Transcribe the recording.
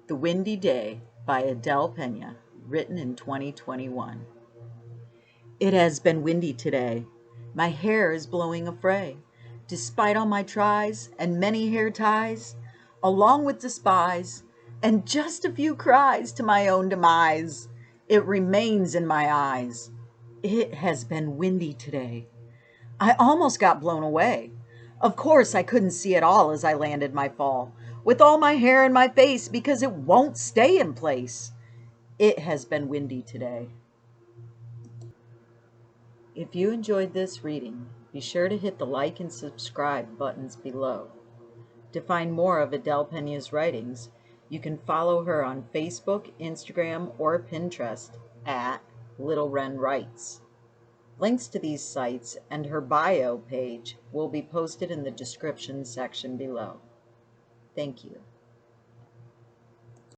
The Windy Day by Adele Pena, written in 2021. It has been windy today. My hair is blowing a fray. Despite all my tries and many hair ties, along with despise and just a few cries to my own demise, it remains in my eyes. It has been windy today. I almost got blown away. Of course, I couldn't see it all as I landed my fall, with all my hair in my face because it won't stay in place. It has been windy today. If you enjoyed this reading, be sure to hit the like and subscribe buttons below. To find more of Adele Pena's writings, you can follow her on Facebook, Instagram, or Pinterest at Little Wren Writes. Links to these sites and her bio page will be posted in the description section below. Thank you.